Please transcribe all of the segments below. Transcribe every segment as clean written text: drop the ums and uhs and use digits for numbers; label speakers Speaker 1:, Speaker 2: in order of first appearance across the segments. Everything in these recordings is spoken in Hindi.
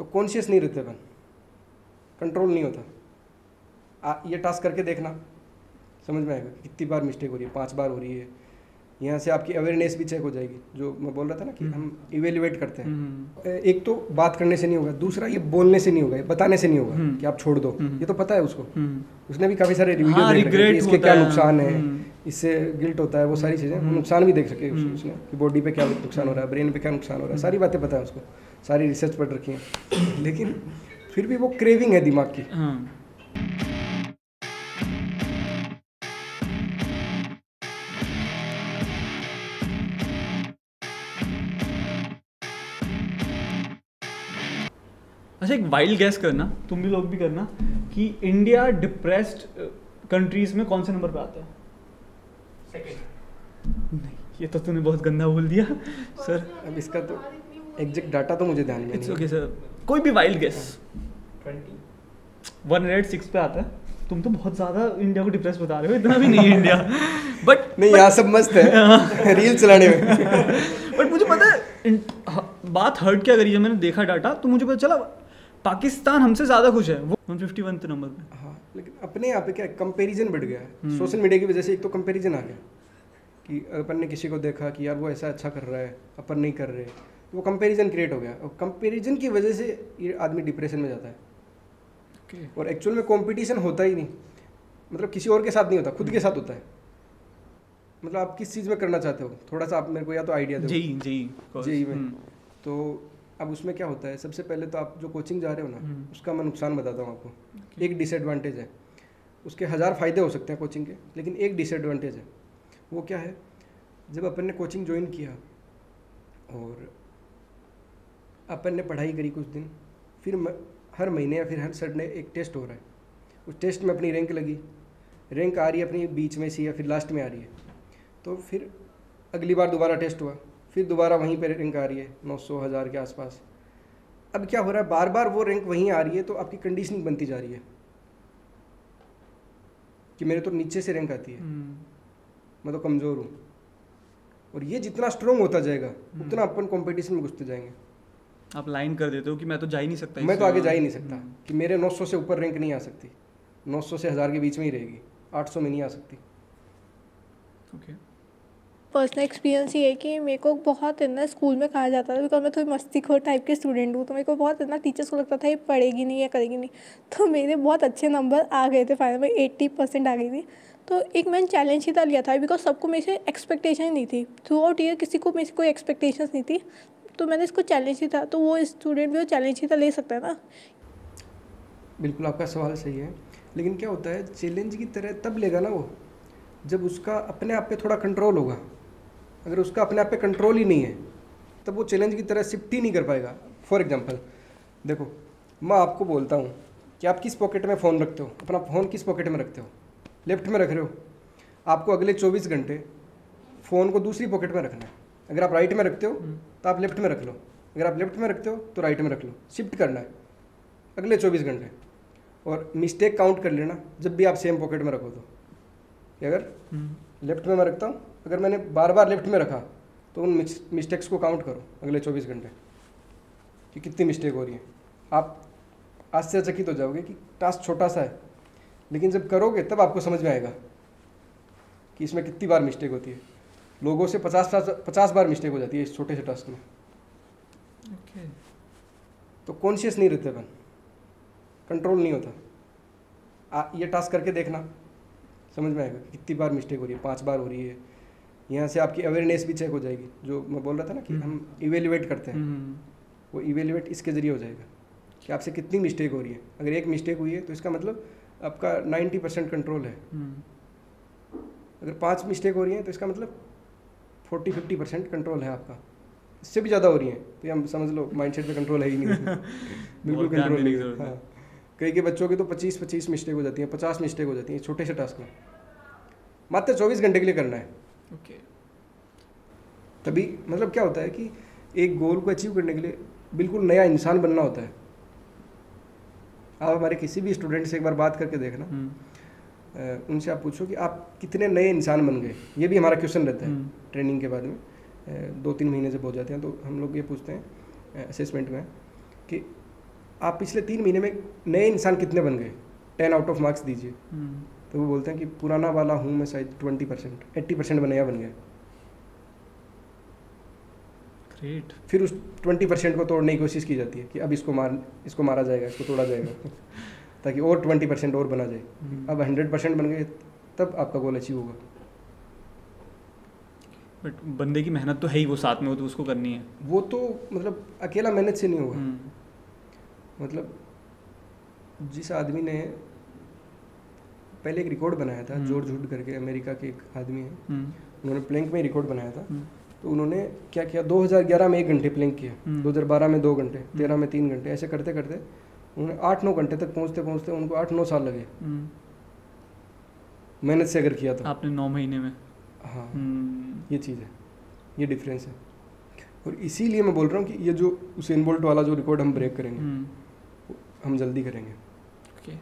Speaker 1: तो कॉन्शियस नहीं रहते अपन, कंट्रोल नहीं होता। ये टास्क करके देखना, समझ में आएगा कितनी बार मिस्टेक हो रही है। 5 बार हो रही है। यहाँ से आपकी अवेयरनेस भी चेक हो जाएगी, जो मैं बोल रहा था ना कि हम इवेल्युएट करते हैं। एक तो बात करने से नहीं होगा, दूसरा ये बोलने से नहीं होगा, ये बताने से नहीं होगा कि आप छोड़ दो। ये तो पता है उसको, उसने भी काफ़ी सारे वीडियो देख रखे हैं कि इसके क्या नुकसान है, इससे गिल्ट होता है, वो सारी चीज़ें, नुकसान भी देख सके उसने कि बॉडी पे क्या नुकसान हो रहा है, ब्रेन पे क्या नुकसान हो रहा है, सारी बातें पता है उसको, सारी रिसर्च पढ़ रखी है। लेकिन फिर भी वो क्रेविंग है दिमाग की।
Speaker 2: अच्छा, एक वाइल्ड गैस करना, तुम भी लोग भी करना कि इंडिया डिप्रेस्ड कंट्रीज में कौन से नंबर पे आता है? सेकंड। नहीं, ये तो तूने बहुत गंदा बोल दिया सर।
Speaker 1: अब इसका तो एग्जैक्ट डाटा तो मुझे ध्यान में नहीं है।
Speaker 2: ओके सर, कोई भी वाइल्ड गैस। 106 पे आता है। तुम तो बहुत ज़्यादा इंडिया को डिप्रेस बता रहे हो, इतना भी नहीं है इंडिया। बट
Speaker 1: नहीं, यहाँ सब मस्त है रील चलाने में।
Speaker 2: बट मुझे पता है, बात हर्ट क्या करी, जब मैंने देखा डाटा तो मुझे पता चला पाकिस्तान हमसे ज़्यादा खुश है, वो 151 नंबर पे।
Speaker 1: हाँ, लेकिन अपने यहाँ पे क्या कंपैरिजन बढ़ गया है सोशल मीडिया की वजह से। एक तो कंपैरिजन आ गया कि अपन ने किसी को देखा कि यार वो ऐसा अच्छा कर रहा है, अपन नहीं कर रहे, तो वो कंपैरिजन क्रिएट हो गया, और कंपैरिजन की वजह से ये आदमी डिप्रेशन में जाता है। और एक्चुअल में कंपटीशन होता ही नहीं, मतलब किसी और के साथ नहीं होता, खुद के साथ होता है। मतलब आप किस चीज़ में करना चाहते हो, थोड़ा सा आप मेरे को या तो आइडिया दो। जेई में तो अब उसमें क्या होता है, सबसे पहले तो आप जो कोचिंग जा रहे हो ना, उसका मैं नुकसान बताता हूँ आपको। एक डिसएडवांटेज है, उसके 1000 फ़ायदे हो सकते हैं कोचिंग के, लेकिन एक डिसएडवांटेज है। वो क्या है, जब अपन ने कोचिंग ज्वाइन किया और अपन ने पढ़ाई करी कुछ दिन, फिर हर महीने या फिर हर संडे एक टेस्ट हो रहा है, उस टेस्ट में अपनी रैंक लगी, रैंक आ रही है अपनी बीच में से या फिर लास्ट में आ रही है, तो फिर अगली बार दोबारा टेस्ट हुआ, फिर दोबारा वहीं पर रैंक आ रही है 900 1000 के आसपास। अब क्या हो रहा है, बार बार वो रैंक वहीं आ रही है, तो आपकी कंडीशनिंग बनती जा रही है कि मेरे तो नीचे से रैंक आती है, मैं तो कमज़ोर हूँ। और ये जितना स्ट्रॉन्ग होता जाएगा उतना अपन कंपटीशन में घुसते जाएंगे।
Speaker 2: आप लाइन कर देते हो कि मैं तो जा ही नहीं सकता,
Speaker 1: मैं तो आगे जा ही नहीं सकता, कि मेरे 900 से ऊपर रैंक नहीं आ सकती, 900 से 1000 के बीच में ही रहेगी, 800 में नहीं आ सकती।
Speaker 2: ओके।
Speaker 3: पर्सनल एक्सपीरियंस ये है कि मेरे को बहुत इतना स्कूल में कहा जाता था, बिकॉज मैं थोड़ी मस्तीखोर टाइप की स्टूडेंट हूँ, तो मेरे को बहुत इतना टीचर्स को लगता था ये पढ़ेगी नहीं या करेगी नहीं। तो मेरे बहुत अच्छे नंबर आ गए थे, फाइनल में 80% आ गई थी। तो एक मैंने चैलेंज ही था लिया था, बिकॉज सबको मेरे से एक्सपेक्टेशन नहीं थी, थ्रू आउट ईयर किसी को मेरे से कोई एक्सपेक्टेशंस नहीं थी, तो मैंने इसको चैलेंज ही था, तो वो स्टूडेंट भी वो चैलेंज ही था ले सकता है ना।
Speaker 1: बिल्कुल आपका सवाल सही है, लेकिन क्या होता है, चैलेंज की तरह तब लेगा ना वो जब उसका अपने आप पे थोड़ा कंट्रोल होगा। अगर उसका अपने आप पे कंट्रोल ही नहीं है तब वो चैलेंज की तरह शिफ्ट ही नहीं कर पाएगा। फॉर एग्जांपल देखो, मैं आपको बोलता हूँ कि आप किस पॉकेट में फ़ोन रखते हो, अपना फ़ोन किस पॉकेट में रखते हो, लेफ्ट में रख रहे हो। आपको अगले 24 घंटे फ़ोन को दूसरी पॉकेट में रखना है। अगर आप राइट में रखते हो तो आप लेफ्ट में रख लो, अगर आप लेफ्ट में रखते हो तो राइट में रख लो, शिफ्ट करना है अगले 24 घंटे। और मिस्टेक काउंट कर लेना जब भी आप सेम पॉकेट में रखो, तो कि अगर लेफ्ट में मैं रखता हूँ, अगर मैंने बार बार लेफ्ट में रखा तो उन मिस्टेक्स को काउंट करो अगले 24 घंटे कि कितनी मिस्टेक हो रही है। आप आश्चर्यचकित हो जाओगे कि टास्क छोटा सा है, लेकिन जब करोगे तब आपको समझ में आएगा कि इसमें कितनी बार मिस्टेक होती है। लोगों से 50 बार मिस्टेक हो जाती है इस छोटे से टास्क में। तो कॉन्शियस नहीं रहते अपन, कंट्रोल नहीं होता। ये टास्क करके देखना, समझ में आएगा कितनी बार मिस्टेक हो रही है। 5 बार हो रही है। यहाँ से आपकी अवेयरनेस भी चेक हो जाएगी, जो मैं बोल रहा था ना कि हम इवेल्युएट करते हैं, वो इवेल्युएट इसके ज़रिए हो जाएगा कि आपसे कितनी मिस्टेक हो रही है। अगर एक मिस्टेक हुई है तो इसका मतलब आपका 90% कंट्रोल है। अगर 5 मिस्टेक हो रही हैं तो इसका मतलब 40-50% कंट्रोल है आपका। इससे भी ज़्यादा हो रही हैं तो हम समझ लो माइंडसेट पे कंट्रोल है ही नहीं। बिल्कुल कंट्रोल नहीं है। हाँ, कई के बच्चों की तो 25 मिस्टेक हो जाती हैं, 50 मिस्टेक हो जाती हैं छोटे से टास्क में। मात्र 24 घंटे के लिए करना है। तभी मतलब क्या होता है कि एक गोल को अचीव करने के लिए बिल्कुल नया इंसान बनना होता है। आप हमारे किसी भी स्टूडेंट से एक बार बात करके देखना, उनसे आप पूछो कि आप कितने नए इंसान बन गए। ये भी हमारा क्वेश्चन रहता है ट्रेनिंग के बाद में। 2-3 महीने जब हो जाते हैं तो हम लोग ये पूछते हैं असेसमेंट में कि आप पिछले 3 महीने में नए इंसान कितने बन गए, 10 आउट ऑफ मार्क्स दीजिए। तो वो बोलते हैं कि पुराना वाला हूँ मैं शायद 20%, 80% बनया बन गया।
Speaker 2: ग्रेट।
Speaker 1: फिर उस 20% को तोड़ने की कोशिश की जाती है कि अब इसको मारा जाएगा, इसको तोड़ा जाएगा ताकि और 20% और बना जाए। अब 100% बन गए तब आपका गोल अचीव होगा।
Speaker 2: बट बंदे की मेहनत तो है ही, वो साथ में हो तो उसको करनी है।
Speaker 1: वो तो मतलब अकेला मेहनत से नहीं होगा। मतलब जिस आदमी ने पहले एक रिकॉर्ड बनाया था, जॉर्ज हुड करके अमेरिका के एक आदमी है, उन्होंने प्लैंक में रिकॉर्ड बनाया था। तो उन्होंने क्या किया, 2011 में 1 घंटे प्लैंक किया, 2012 में 2 घंटे, 13 में 3 घंटे, ऐसे करते करते उन्होंने 8-9 घंटे तक पहुँचते पहुँचते उनको 8-9 साल लगे मेहनत से अगर किया तो।
Speaker 2: आपने 9 महीने में।
Speaker 1: हाँ, ये चीज़ है, ये डिफरेंस है। और इसीलिए मैं बोल रहा हूँ कि ये जो उसेन बोल्ट वाला जो रिकॉर्ड हम ब्रेक करेंगे, हम जल्दी करेंगे।
Speaker 2: Okay,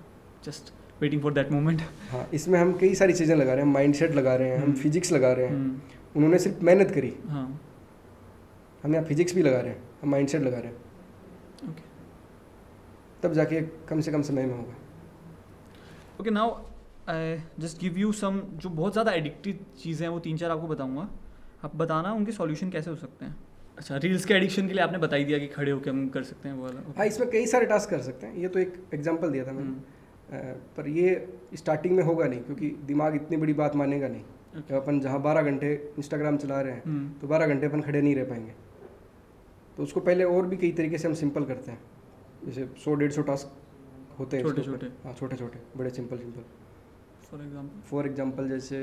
Speaker 2: just waiting for that moment.
Speaker 1: हाँ, इसमें हम कई सारी चीज़ें लगा रहे हैं, माइंडसेट लगा रहे हैं, हम फिजिक्स लगा रहे हैं। उन्होंने सिर्फ मेहनत करी,
Speaker 2: हाँ,
Speaker 1: हम यहाँ फिजिक्स भी लगा रहे हैं, हम माइंडसेट लगा रहे हैं।
Speaker 2: ओके,
Speaker 1: तब जाके कम से कम समय में होगा।
Speaker 2: Okay, now I just give you some जो बहुत ज़्यादा एडिक्टिव चीज़ें हैं, वो 3-4 आपको बताऊंगा, आप बताना उनके सॉल्यूशन कैसे हो सकते हैं। अच्छा, रील्स के एडिक्शन के लिए आपने बता ही दिया कि खड़े होकर हम कर सकते हैं वो वाला।
Speaker 1: हाँ, इसमें कई सारे टास्क कर सकते हैं, ये तो एक एग्जांपल दिया था मैंने। पर ये स्टार्टिंग में होगा नहीं, क्योंकि दिमाग इतनी बड़ी बात मानेगा नहीं। जब अपन जहाँ 12 घंटे इंस्टाग्राम चला रहे हैं तो 12 घंटे अपन खड़े नहीं रह पाएंगे। तो उसको पहले और भी कई तरीके से हम सिंपल करते हैं, जैसे 100-150 टास्क होते हैं
Speaker 2: छोटे छोटे।
Speaker 1: हाँ, छोटे छोटे, बड़े सिंपल। फॉर एग्जाम्पल जैसे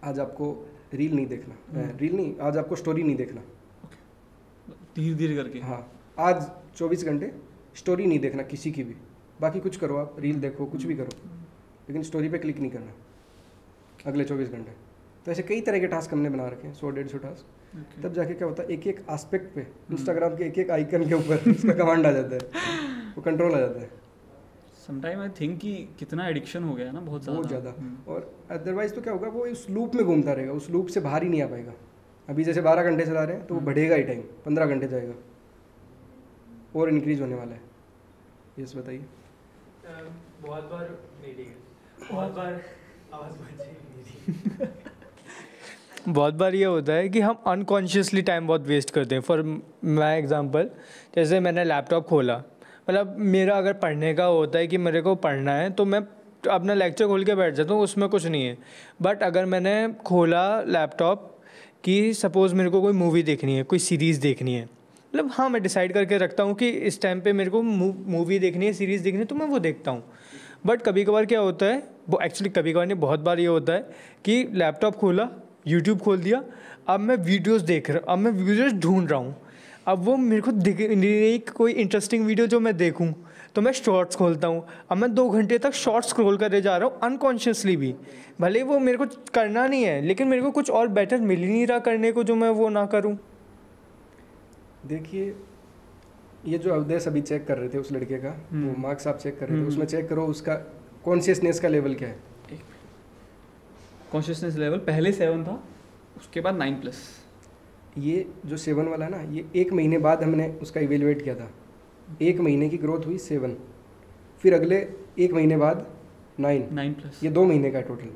Speaker 1: आज आपको रील नहीं देखना, रील नहीं, आज आपको स्टोरी नहीं देखना,
Speaker 2: धीरे धीरे करके।
Speaker 1: हाँ, आज 24 घंटे स्टोरी नहीं देखना किसी की भी। बाकी कुछ करो, आप रील देखो, कुछ भी करो, लेकिन स्टोरी पे क्लिक नहीं करना अगले 24 घंटे। तो ऐसे कई तरह के टास्क हमने बना रखे हैं, 100-150 टास्क। तब जाके क्या होता है, एक एक एस्पेक्ट पे, इंस्टाग्राम के एक एक आइकन के ऊपर उसका कमांड आ जाता है, वो कंट्रोल आ जाता है।
Speaker 2: समटाइम आई थिंक कि कितना एडिक्शन हो गया है ना, बहुत ज़्यादा।
Speaker 1: और अदरवाइज तो क्या होगा, वो उस लूप में घूमता रहेगा, उस लूप से बाहर ही नहीं आ पाएगा। अभी जैसे 12 घंटे चला रहे हैं तो वो बढ़ेगा ही टाइम, 15 घंटे जाएगा और इंक्रीज होने वाला है। यस, बताइए।
Speaker 4: बहुत बार ये होता है कि हम अनकॉन्शियसली टाइम बहुत वेस्ट करते हैं। फॉर माई एग्जांपल, जैसे मैंने लैपटॉप खोला, मतलब मेरा अगर पढ़ने का होता है कि मेरे को पढ़ना है तो मैं अपना लेक्चर खोल के बैठ जाता हूँ, उसमें कुछ नहीं है। बट अगर मैंने खोला लैपटॉप कि सपोज़ मेरे को कोई मूवी देखनी है, कोई सीरीज़ देखनी है, मतलब हाँ, मैं डिसाइड करके रखता हूँ कि इस टाइम पे मेरे को मूवी देखनी है, सीरीज़ देखनी है, तो मैं वो देखता हूँ। बट कभी कभार क्या होता है, वो एक्चुअली कभी कभार नहीं, बहुत बार ये होता है कि लैपटॉप खोला, यूट्यूब खोल दिया, अब मैं वीडियोज़ देख रहा, अब मैं वीडियोज़ ढूंढ रहा हूँ। अब वो मेरे को दिख नहीं कोई इंटरेस्टिंग वीडियो जो मैं देखूं, तो मैं शॉर्ट्स खोलता हूँ। अब मैं 2 घंटे तक शॉर्ट्स स्क्रॉल करके जा रहा हूँ अनकॉन्शियसली भी, भले वो मेरे को करना नहीं है, लेकिन मेरे को कुछ और बेटर मिल ही नहीं रहा करने को जो मैं वो ना करूँ।
Speaker 1: देखिए, ये जो अवधेश अभी चेक कर रहे थे उस लड़के का, वो मार्क्स आप चेक कर रहे थे, उसमें चेक करो उसका कॉन्शियसनेस का लेवल क्या है।
Speaker 2: कॉन्शियसनेस लेवल पहले 7 था, उसके बाद 9+।
Speaker 1: ये जो 7 वाला है ना, ये 1 महीने बाद हमने उसका इवेलुएट किया था। 1 महीने की ग्रोथ हुई 7, फिर अगले 1 महीने बाद 9+, ये 2 महीने का है टोटल।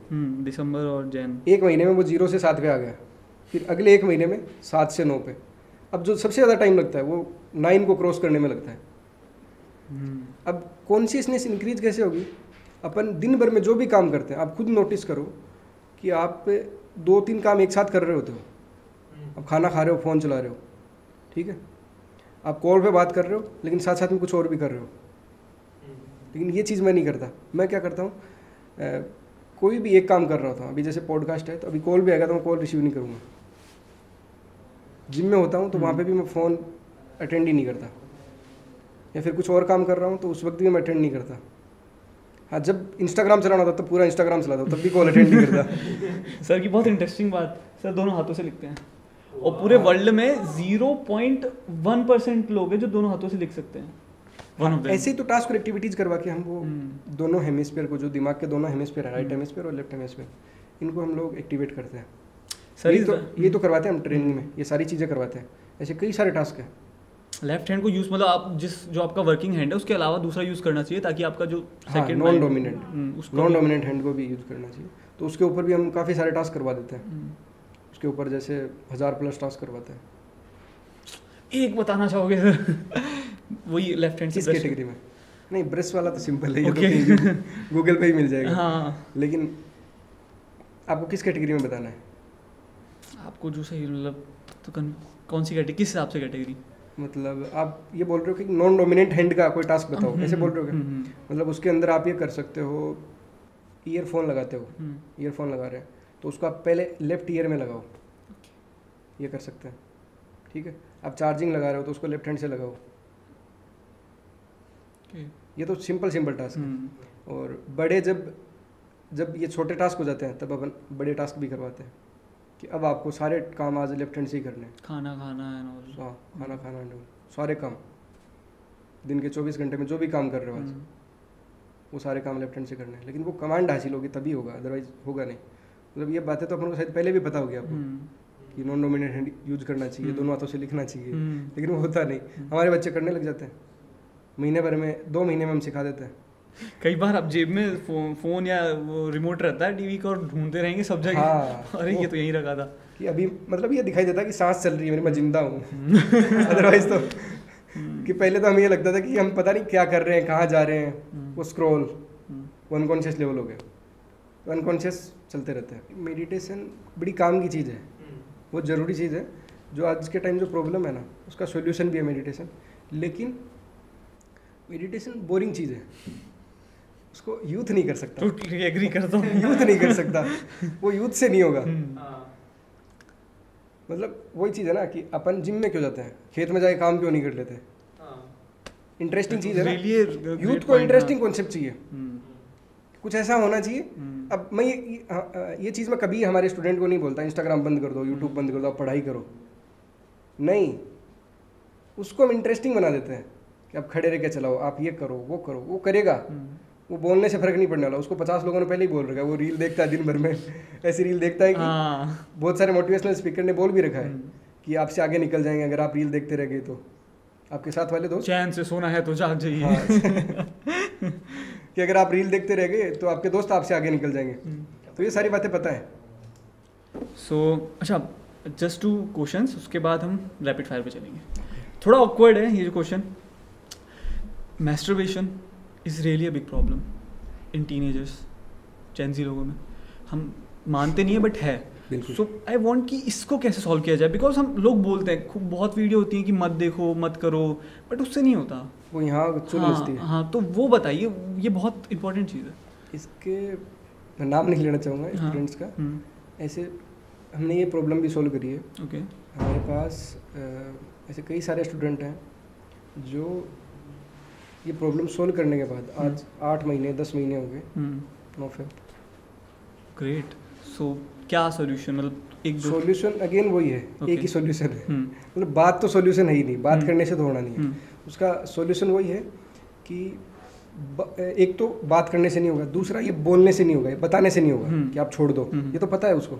Speaker 2: दिसंबर और जैन।
Speaker 1: 1 महीने में वो 0 से 7 पे आ गया, फिर अगले 1 महीने में 7 से 9 पे। अब जो सबसे ज़्यादा टाइम लगता है वो 9 को क्रॉस करने में लगता है। अब कॉन्शियसनेस इंक्रीज कैसे होगी, अपन दिन भर में जो भी काम करते हैं, आप खुद नोटिस करो कि आप 2-3 काम एक साथ कर रहे होते हो। अब खाना खा रहे हो, फ़ोन चला रहे हो, ठीक है, आप कॉल पे बात कर रहे हो, लेकिन साथ साथ में कुछ और भी कर रहे हो। लेकिन ये चीज़ मैं नहीं करता। मैं क्या करता हूँ, कोई भी एक काम कर रहा होता हूँ, अभी जैसे पॉडकास्ट है तो अभी कॉल भी आएगा तो मैं कॉल रिसीव नहीं करूँगा। जिम में होता हूँ तो वहाँ पे भी मैं फ़ोन अटेंड ही नहीं करता, या फिर कुछ और काम कर रहा हूँ तो उस वक्त भी मैं अटेंड नहीं करता। हाँ, जब इंस्टाग्राम चलाना होता तो पूरा इंस्टाग्राम चलाता हूँ, तब भी कॉल अटेंड नहीं करता।
Speaker 2: सर की बहुत इंटरेस्टिंग बात, सर दोनों हाथों से लिखते हैं, और पूरे वर्ल्ड में 0.1% लोग हैं जो दोनों हाथों से लिख सकते हैं।
Speaker 1: ऐसे ही तो टास्क और एक्टिविटीज़ करवा के हम वो दोनों हेमिस्फीयर को, जो दिमाग के दोनों हेमिस्फीयर है, राइट हेमिस्फीयर और लेफ्ट हेमिस्फीयर, इनको हम लोग एक्टिवेट करते हैं। सर ये तो करवाते हैं हम ट्रेनिंग में, ये सारी चीज़ें करवाते हैं। ऐसे कई सारे टास्क हैं
Speaker 2: लेफ्ट हैंड को यूज़ मतलब आप जो आपका वर्किंग हैंड है उसके अलावा दूसरा यूज़ करना चाहिए ताकि आपका जो सेकंड
Speaker 1: नॉन डोमिनेंट हैंड को भी यूज़ करना चाहिए। तो उसके ऊपर भी हम काफ़ी सारे टास्क करवा देते हैं। उसके ऊपर जैसे 1000+ टास्क करवाते हैं।
Speaker 2: एक बताना चाहोगे सर? वही लेफ्ट हैंड से
Speaker 1: किस कैटेगरी में? नहीं, ब्रेस्ट वाला तो सिंपल है, ये तो गूगल पे ही मिल जाएगा।
Speaker 2: हाँ,
Speaker 1: लेकिन आपको किस कैटेगरी में बताना है?
Speaker 2: आपको जो सही मतलब तो कौन सी कैटेगरी, किस हिसाब से कैटेगरी?
Speaker 1: मतलब आप ये बोल रहे हो कि नॉन डोमिनेंट हैंड का कोई टास्क बताओ, ऐसे बोल रहे हो क्या? मतलब उसके अंदर आप ये कर सकते हो, ईयरफोन लगाते हो, ईयरफोन लगा रहे हैं तो उसको आप पहले लेफ्ट ईयर में लगाओ, ये कर सकते हैं, ठीक है। आप चार्जिंग लगा रहे हो तो उसको लेफ्ट हैंड से लगाओ। ये तो सिंपल टास्क है। और बड़े जब ये छोटे टास्क हो जाते हैं तब अपन बड़े टास्क भी करवाते हैं कि अब आपको सारे काम आज लेफ्ट हैंड से ही करने हैं।
Speaker 2: खाना खाना है ना,
Speaker 1: हाँ, खाना खाना है, सारे काम दिन के 24 घंटे में जो भी काम कर रहे हो आज वो सारे काम लेफ्ट हैंड से करने हैं। लेकिन वो कमांड हासिल होगी तभी होगा, अदरवाइज होगा नहीं। मतलब ये बातें तो अपन को शायद पहले भी पता होगी आपको कि नॉन डोमिनेंट हैंड यूज करना चाहिए, दोनों हाथों से लिखना चाहिए, लेकिन वो होता नहीं। हमारे बच्चे करने लग जाते हैं, महीने भर में 2 महीने में हम सिखा देते हैं।
Speaker 2: कई बार आप जेब में फोन या वो रिमोट रहता है टीवी का और ढूंढते रहेंगे सब जगह।
Speaker 1: हाँ,
Speaker 2: अरे ये तो यहीं रखा था
Speaker 1: कि अभी मतलब ये दिखाई देता है कि सांस चल रही है मेरी, मैं जिंदा हूँ। अदरवाइज तो कि पहले तो हमें ये लगता था कि हम पता नहीं क्या कर रहे हैं, कहाँ जा रहे हैं, वो स्क्रॉल अनकॉन्शियस लेवल हो गया, तो अनकॉन्शियस चलते रहते हैं। मेडिटेशन बड़ी काम की चीज़ है, बहुत ज़रूरी चीज़ है। जो आज के टाइम जो प्रॉब्लम है ना, उसका सोल्यूशन भी है मेडिटेशन। लेकिन मेडिटेशन बोरिंग चीज़ है, उसको यूथ नहीं कर सकता।
Speaker 2: टोटली एग्री करता हूँ।
Speaker 1: यूथ नहीं कर सकता, वो यूथ से नहीं होगा। मतलब वही चीज़ है ना कि अपन जिम में क्यों जाते हैं, खेत में जाके काम क्यों नहीं कर लेते? इंटरेस्टिंग चीज़ है ना, यूथ को इंटरेस्टिंग कॉन्सेप्ट चाहिए, कुछ ऐसा होना चाहिए। अब मैं ये चीज़ मैं कभी हमारे स्टूडेंट को नहीं बोलता इंस्टाग्राम बंद कर दो, यूट्यूब बंद कर दो, आप पढ़ाई करो। नहीं, उसको हम इंटरेस्टिंग बना देते हैं कि आप खड़े रह के चलाओ, आप ये करो, वो करेगा। वो बोलने से फर्क नहीं पड़ने वाला, उसको 50 लोगों ने पहले ही बोल रखा है। वो रील देखता है दिन भर में, ऐसी रील देखता है कि बहुत सारे मोटिवेशनल स्पीकर ने बोल भी रखा है कि आपसे आगे निकल जाएंगे अगर आप रील देखते रह गए तो। आपके साथ वाले दोस्त,
Speaker 2: चैन से सोना है तो जाग जाइए।
Speaker 1: कि अगर आप रील देखते रह गए तो आपके दोस्त आपसे आगे निकल जाएंगे। तो ये सारी बातें पता है।
Speaker 2: सो अच्छा, जस्ट 2 क्वेश्चंस, उसके बाद हम रैपिड फायर पे चलेंगे। थोड़ा ऑकवर्ड है ये जो question. Masturbation is really a big problem in teenagers, Gen Z लोगों में। हम मानते नहीं है बट है। सो आई वांट कि इसको कैसे सॉल्व किया जाए, बिकॉज हम लोग बोलते हैं, खूब बहुत वीडियो होती हैं कि मत देखो मत करो, बट उससे नहीं होता
Speaker 1: वो यहाँ
Speaker 2: हाँ, हाँ, तो वो बताइए, ये बहुत इंपॉर्टेंट चीज़ है।
Speaker 1: इसके मैं नाम नहीं लेना चाहूँगा स्टूडेंट्स का। ऐसे हमने ये प्रॉब्लम भी सॉल्व करी है।
Speaker 2: ओके,
Speaker 1: हमारे पास ऐसे कई सारे स्टूडेंट हैं जो ये प्रॉब्लम सॉल्व करने के बाद आज 8 महीने 10 महीने हो गए। No Feb.
Speaker 2: ग्रेट। सो क्या सॉल्यूशन, मतलब एक दो
Speaker 1: सॉल्यूशन अगेन वही है, एक ही सॉल्यूशन है। मतलब बात तो सॉल्यूशन है ही नहीं, बात करने से तो होना नहीं है। उसका सॉल्यूशन वही है कि एक तो बात करने से नहीं होगा, दूसरा ये बोलने से नहीं होगा, ये बताने से नहीं होगा कि आप छोड़ दो। ये तो पता है उसको,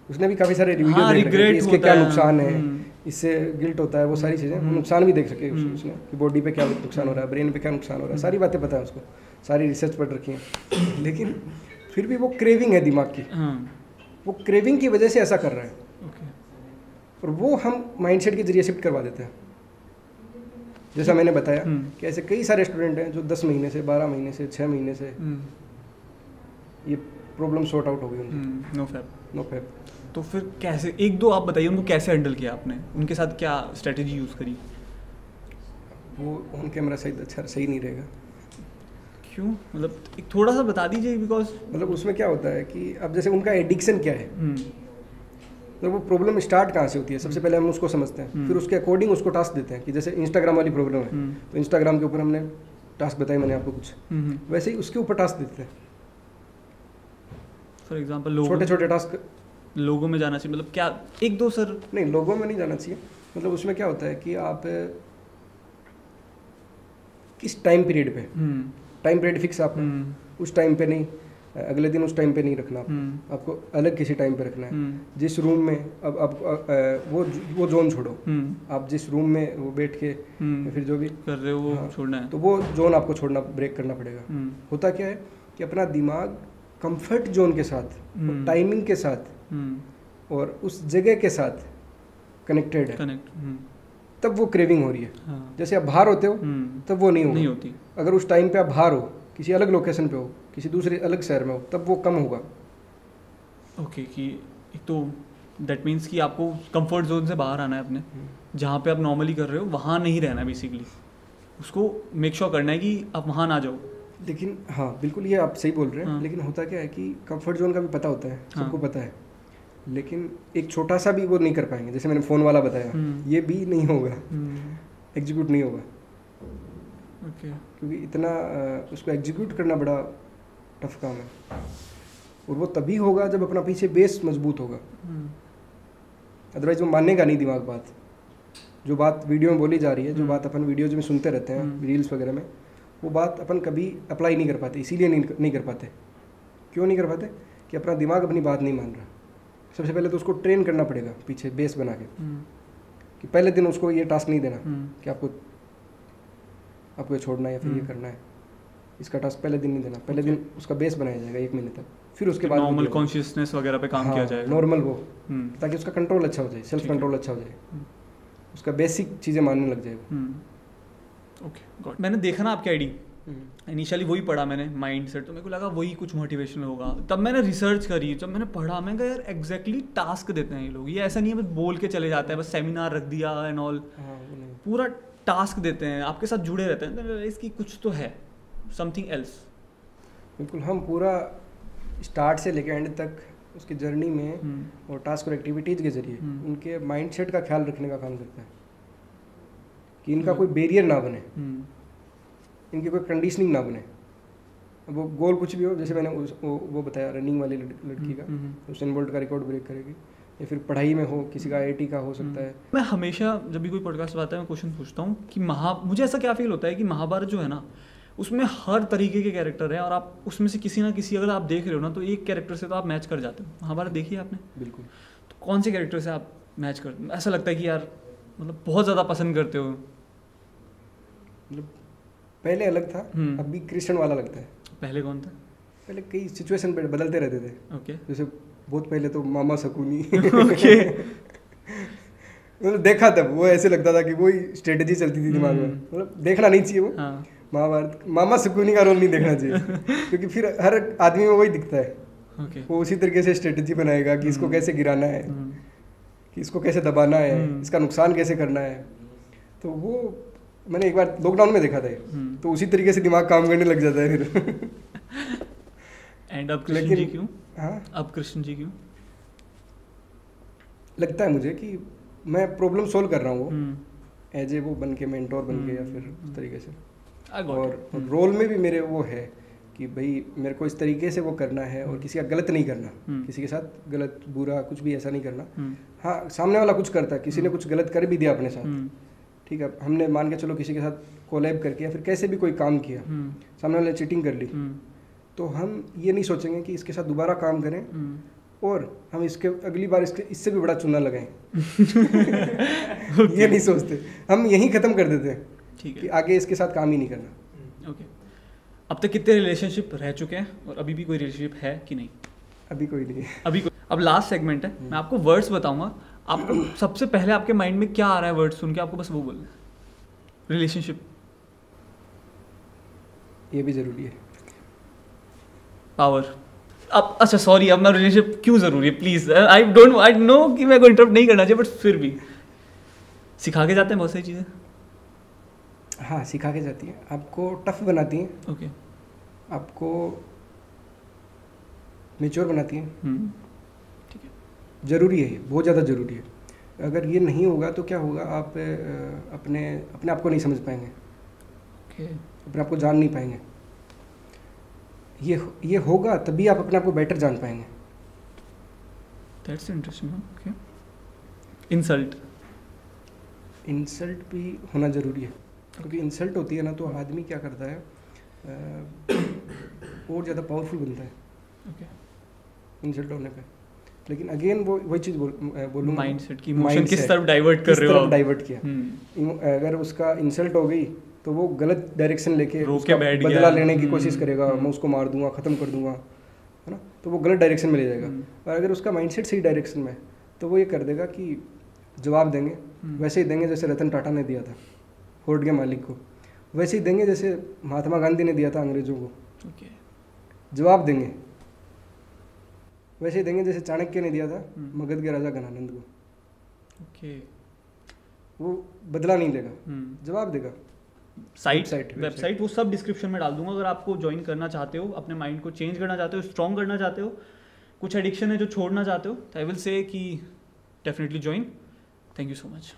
Speaker 1: उसने भी काफ़ी सारे वीडियो देख रखे हैं कि इसके क्या नुकसान है, इससे गिल्ट होता है, वो सारी चीज़ें नुकसान भी देख सके उसने कि बॉडी पे क्या नुकसान हो रहा है, ब्रेन पे क्या नुकसान हो रहा है, सारी बातें पता है उसको, सारी रिसर्च पढ़ रखी है। लेकिन फिर भी वो क्रेविंग है दिमाग की, वो क्रेविंग की वजह से ऐसा कर रहा है। और वो हम माइंडसेट के जरिए शिफ्ट करवा देते हैं। जैसा मैंने बताया कि ऐसे कई सारे स्टूडेंट हैं जो 10 महीने से, 12 महीने से, 6 महीने से ये प्रॉब्लम सॉर्ट आउट हो गई उनकी। नो फैब।
Speaker 2: तो फिर कैसे, एक दो आप बताइए उनको कैसे हैंडल किया आपने, उनके साथ क्या स्ट्रेटेजी यूज़ करी?
Speaker 1: वो ऑन कैमरा सही नहीं रहेगा।
Speaker 2: क्यों, मतलब एक थोड़ा सा बता दीजिए, बिकॉज
Speaker 1: मतलब उसमें क्या होता है कि अब जैसे उनका एडिक्शन क्या है, तो वो प्रॉब्लम स्टार्ट कहाँ से होती है, सबसे पहले हम उसको समझते हैं, फिर उसके अकॉर्डिंग उसको टास्क देते हैं। कि जैसे इंस्टाग्राम वाली प्रॉब्लम है तो इंस्टाग्राम के ऊपर हमने टास्क बताई, मैंने आपको कुछ, वैसे ही उसके ऊपर टास्क देते हैं।
Speaker 2: फॉर एग्जांपल
Speaker 1: छोटे छोटे टास्क
Speaker 2: लोगों में जाना चाहिए, मतलब क्या एक दो सर?
Speaker 1: नहीं, लोगों में नहीं जाना चाहिए। मतलब उसमें क्या होता है कि आप किस टाइम पीरियड पे, टाइम पीरियड फिक्स आप उस टाइम पे नहीं, अगले दिन उस टाइम पे नहीं रखना आपको अलग किसी टाइम पे रखना है। जिस रूम में अब वो जोन छोड़ो, आप जिस रूम में वो बैठ के या फिर जो भी
Speaker 2: कर रहे हो वो छोड़ना है,
Speaker 1: तो वो जोन आपको छोड़ना, ब्रेक करना पड़ेगा। होता क्या है कि अपना दिमाग कंफर्ट जोन के साथ, टाइमिंग के साथ और उस जगह के साथ कनेक्टेड है, तब वो क्रेविंग हो रही है।
Speaker 2: हाँ।
Speaker 1: जैसे आप बाहर होते हो तब वो नहीं
Speaker 2: होती।
Speaker 1: अगर उस टाइम पे आप बाहर हो, किसी अलग लोकेशन पे हो, किसी दूसरे अलग शहर में हो, तब वो कम होगा।
Speaker 2: ओके कि एक तो दैट मीन्स कि आपको कंफर्ट जोन से बाहर आना है अपने, जहाँ पे आप नॉर्मली कर रहे हो वहाँ नहीं रहना है बेसिकली, उसको मेक श्योर करना है कि आप वहाँ ना जाओ।
Speaker 1: लेकिन हाँ बिल्कुल, ये आप सही बोल रहे हैं। लेकिन होता क्या है कि कंफर्ट जोन का भी पता होता है, सबको पता है, लेकिन एक छोटा सा भी वो नहीं कर पाएंगे। जैसे मैंने फ़ोन वाला बताया, ये भी नहीं होगा, एग्जीक्यूट नहीं होगा।
Speaker 2: ओके।
Speaker 1: क्योंकि इतना उसको एग्जीक्यूट करना बड़ा टफ काम है, और वो तभी होगा जब अपना पीछे बेस मजबूत होगा। अदरवाइज वो मानेगा नहीं दिमाग बात, जो बात वीडियो में बोली जा रही है, जो बात अपन वीडियोज में सुनते रहते हैं, रील्स वगैरह में, वो बात अपन कभी अप्लाई नहीं कर पाते। इसीलिए नहीं कर पाते। क्यों नहीं कर पाते? कि अपना दिमाग अपनी बात नहीं मान रहा। सबसे पहले तो उसको ट्रेन करना पड़ेगा पीछे बेस बना के, कि पहले दिन उसको ये टास्क नहीं देना कि आपको ये छोड़ना है या फिर ये करना है, इसका टास्क पहले दिन नहीं देना। पहले दिन उसका बेस बनाया जाएगा 1 महीने तक, फिर उसके बाद
Speaker 2: नॉर्मल कॉन्शियसनेस वगैरह पे काम किया जाएगा,
Speaker 1: नॉर्मल वो, ताकि उसका कंट्रोल अच्छा हो जाए, सेल्फ कंट्रोल अच्छा हो जाए, उसका बेसिक चीज़ें मानने लग जाएगा।
Speaker 2: Okay got. मैंने देखा ना आपकी आईडी, इनिशियली वही पढ़ा मैंने, माइंड सेट, तो मेरे को लगा वही कुछ मोटिवेशनल होगा। तब मैंने रिसर्च करी, जब मैंने पढ़ा, मैं कहा यार एग्जैक्टली टास्क देते हैं ये लोग, ये ऐसा नहीं है बस बोल के चले जाते हैं, बस सेमिनार रख दिया एंड ऑल, पूरा टास्क देते हैं, आपके साथ जुड़े रहते हैं। तो इसकी कुछ तो है, समथिंग एल्स।
Speaker 1: बिल्कुल, हम पूरा स्टार्ट से लेकर एंड तक उसकी जर्नी में और टास्क और एक्टिविटीज़ के जरिए उनके माइंड सेट का ख्याल रखने का काम करता है, कि इनका कोई बैरियर ना बने, इनकी कोई कंडीशनिंग ना बने। वो गोल कुछ भी हो, जैसे मैंने वो बताया रनिंग वाली लड़की का, उसेन बोल्ट का रिकॉर्ड ब्रेक करेगी, या फिर पढ़ाई में हो, किसी का IIT का हो सकता है।
Speaker 2: मैं हमेशा जब भी कोई पॉडकास्ट आता है मैं क्वेश्चन पूछता हूँ कि मुझे ऐसा क्या फील होता है कि महाभारत जो है ना, उसमें हर तरीके के कैरेक्टर हैं, और आप उसमें से किसी ना किसी, अगर आप देख रहे हो ना, तो एक कैरेक्टर से तो आप मैच कर जाते हो। महाभारत देखिए आपने?
Speaker 1: बिल्कुल।
Speaker 2: तो कौन से कैरेक्टर से आप मैच करते हो? ऐसा लगता है कि यार मतलब बहुत ज़्यादा पसंद करते हो?
Speaker 1: मतलब पहले अलग था, अभी कृष्ण वाला लगता है।
Speaker 2: पहले कौन था?
Speaker 1: पहले कई सिचुएशन पे बदलते रहते थे।
Speaker 2: ओके।
Speaker 1: जैसे बहुत पहले तो मामा शकुनी
Speaker 2: ओके।
Speaker 1: मतलब देखा तब वो ऐसे लगता था कि वही स्ट्रेटेजी चलती थी दिमाग में। मतलब देखना नहीं चाहिए वो, महाभारत मामा शकुनी का रोल नहीं देखना चाहिए, क्योंकि फिर हर आदमी में वही दिखता है। वो उसी तरीके से स्ट्रेटेजी बनाएगा कि इसको कैसे गिराना है, कि इसको कैसे दबाना है, इसका नुकसान कैसे करना है। तो वो मैंने एक बार लॉकडाउन में देखा था, तो उसी तरीके से दिमाग काम करने लग जाता है फिर।
Speaker 2: एंड अब कृष्ण जी क्यों?
Speaker 1: हाँ,
Speaker 2: अब कृष्ण जी क्यों?
Speaker 1: लगता है मुझे कि मैं प्रॉब्लम सोल्व कर रहा हूँ एज ए वो बन के, मेंटोर बन के, या फिर उस तरीके से। और रोल में भी मेरे वो है कि भाई मेरे को इस तरीके से वो करना है, और किसी का गलत नहीं करना, किसी के साथ गलत बुरा कुछ भी ऐसा नहीं करना। हाँ, सामने वाला कुछ करता है, किसी ने कुछ गलत कर भी दिया अपने साथ, ठीक है, हमने मान के चलो किसी के साथ कोलैब करके या फिर कैसे भी कोई काम किया, सामने वाले ने चीटिंग कर ली, तो हम ये नहीं सोचेंगे कि इसके साथ दोबारा काम करें और हम इसके अगली बार इससे भी बड़ा चूना लगाएं। ये नहीं सोचते, हम यहीं ख़त्म कर देते हैं कि आगे इसके साथ काम ही नहीं करना।
Speaker 2: ओके। अब तक कितने रिलेशनशिप रह चुके हैं, और अभी भी कोई रिलेशनशिप है कि नहीं?
Speaker 1: अभी कोई नहीं है।
Speaker 2: अब लास्ट सेगमेंट है, मैं आपको वर्ड्स बताऊंगा, आपको सबसे पहले आपके माइंड में क्या आ रहा है वर्ड सुन के, आपको बस वो बोलना। रिलेशनशिप,
Speaker 1: ये भी ज़रूरी है।
Speaker 2: पावर। अब अच्छा सॉरी, अब मैं रिलेशनशिप क्यों ज़रूरी है प्लीज़, आई नो कि मैं को इंटरप्ट नहीं करना चाहिए, बट फिर भी सिखा के जाते हैं बहुत सारी चीज़ें।
Speaker 1: हाँ, सिखा के जाती है, आपको टफ बनाती हैं।
Speaker 2: ओके।
Speaker 1: आपको मैच्योर बनाती हैं।
Speaker 2: ठीक है,
Speaker 1: ज़रूरी है, ये बहुत ज़्यादा ज़रूरी है। अगर ये नहीं होगा तो क्या होगा, आप अपने आप को नहीं समझ पाएंगे, अपने आप को जान नहीं पाएंगे। ये होगा तभी आप अपने आप को बेटर जान पाएंगे।
Speaker 2: That's interesting. ओके। इंसल्ट
Speaker 1: भी होना ज़रूरी है, क्योंकि इंसल्ट होती है ना, तो आदमी क्या करता है, और ज़्यादा पावरफुल बनता है।
Speaker 2: ओके,
Speaker 1: इंसल्ट होने पे। लेकिन अगेन वो वही चीज़ बोलूँगा,
Speaker 2: माइंडसेट की इमोशन किस तरफ डाइवर्ट कर रहे हो आप?
Speaker 1: डाइवर्ट किया।
Speaker 2: हम्म,
Speaker 1: अगर उसका इंसल्ट हो गई तो वो गलत डायरेक्शन लेके
Speaker 2: रोक
Speaker 1: उसका
Speaker 2: के बैठ गया।
Speaker 1: बदला लेने की कोशिश
Speaker 2: हम्म,
Speaker 1: करेगा, मैं उसको मार दूंगा, ख़त्म कर दूंगा, है ना, तो वो गलत डायरेक्शन में ले जाएगा। और अगर उसका माइंडसेट सही डायरेक्शन में है, तो वो ये कर देगा कि जवाब देंगे, वैसे ही देंगे जैसे रतन टाटा ने दिया था फोर्ड के मालिक को, वैसे ही देंगे जैसे महात्मा गांधी ने दिया था अंग्रेजों को।
Speaker 2: ओके,
Speaker 1: जवाब देंगे वैसे ही देंगे जैसे चाणक्य ने दिया था मगध के राजा घनानंद को।
Speaker 2: ओके,
Speaker 1: वो बदला नहीं लेगा,
Speaker 2: हम्म।
Speaker 1: जवाब देगा।
Speaker 2: वेबसाइट वो सब डिस्क्रिप्शन में डाल दूंगा, अगर आपको ज्वाइन करना चाहते हो, अपने माइंड को चेंज करना चाहते हो, स्ट्रॉन्ग करना चाहते हो, कुछ एडिक्शन है जो छोड़ना चाहते हो, तो आई विल से कि definitely join. Thank you so much.